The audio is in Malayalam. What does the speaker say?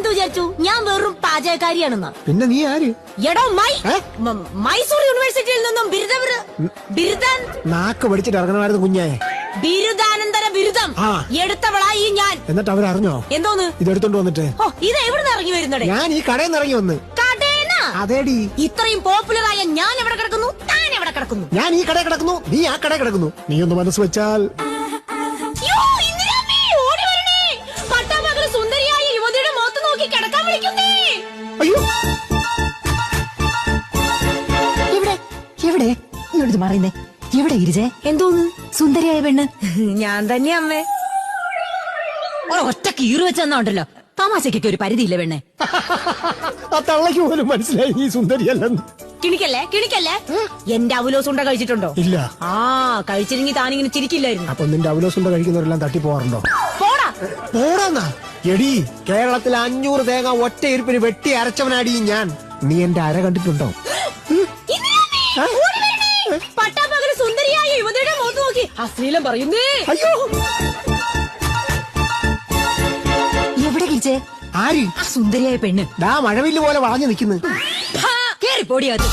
എന്ത് വിചാരിച്ചു ഞാൻ വെറും പാചകക്കാരിയാണെന്ന്? പിന്നെ നീ ആര്? എടോ മൈസൂർ യൂണിവേഴ്സിറ്റിയിൽ നിന്നും ബിരുദം നാക്ക് പഠിച്ചിട്ട് ഇറങ്ങണമായിരുന്നു കുഞ്ഞേ. ബിരുദാനന്തര ബിരുദം എടുത്തവളായി ഞാൻ. എന്നിട്ട് അവരറിഞ്ഞോ? എന്തോന്ന്? ഇതെടുത്തോണ്ട് വന്നിട്ട് ഇത് എവിടുന്ന് ഇറങ്ങി വരുന്നടേ? ഞാൻ ഈ കടയിൽ നിന്ന് ഇറങ്ങി വന്ന്. അതേടി, ഇത്രയും പോപ്പുലർ ആയ ഞാൻ എവിടെ കിടക്കുന്നു? താൻ എവിടെ കിടക്കുന്നു? ഞാൻ ഈ കടയിൽ കിടക്കുന്നു, നീ ആ കടയിൽ കിടക്കുന്നു. നീ ഒന്ന് മനസ്സ് വെച്ചാൽ സുന്ദരിയായ യുവതിയുടെ മുഖത്ത് നോക്കി കിടക്കാൻ വിളിക്കുന്നേ. അയ്യോ, എവിടെ എവിടെ ഇങ്ങോട്ട് മാറിയുന്നേ? എവിടെ ഗിരിജേ? എന്തോന്ന്? സുന്ദരിയായ പെണ്ണ് ഞാൻ തന്നെ അമ്മേ. ഒറ്റ കീറ് വെച്ചെന്നുണ്ടല്ലോ. തമാശക്കൊക്കെ ഒരു പരിധിയില്ല പെണ്ണെ. ആ തള്ളയ്ക്ക് പോലും മനസ്സിലായി നീ സുന്ദരിയല്ലെന്ന്. കിണിക്കല്ലേ എന്റെ അവലോസുണ്ട കഴിച്ചിട്ടുണ്ടോ? ഇല്ല. കഴിച്ചിരുന്നെങ്കിൽ താനിങ്ങനെ ചിരിക്കില്ലായിരുന്നു. അപ്പൊ നിന്റെ അവലോസുണ്ട കഴിക്കുന്നവരെല്ലാം തട്ടിപ്പോവാറുണ്ടോ? പോടാന്നാ എടി, കേരളത്തിൽ 500 തേങ്ങ ഒറ്റ ഇരിപ്പിന് വെട്ടി അരച്ചവനാടി ഞാൻ. നീ എന്റെ അര കണ്ടിട്ടുണ്ടോ? പട്ടാപ്പകല് സുന്ദരിയായ യുവതിയുടെ മുഖത്ത് നോക്കി അശ്ലീലം പറയുന്നേ. അയ്യോ, എവിടെ ഗിരിജേ? ആര്? ആ സുന്ദരിയായ പെണ്ണ് മഴവില്ല് പോലെ വളഞ്ഞു നിൽക്കുന്നു. കേറി പോടിയത്.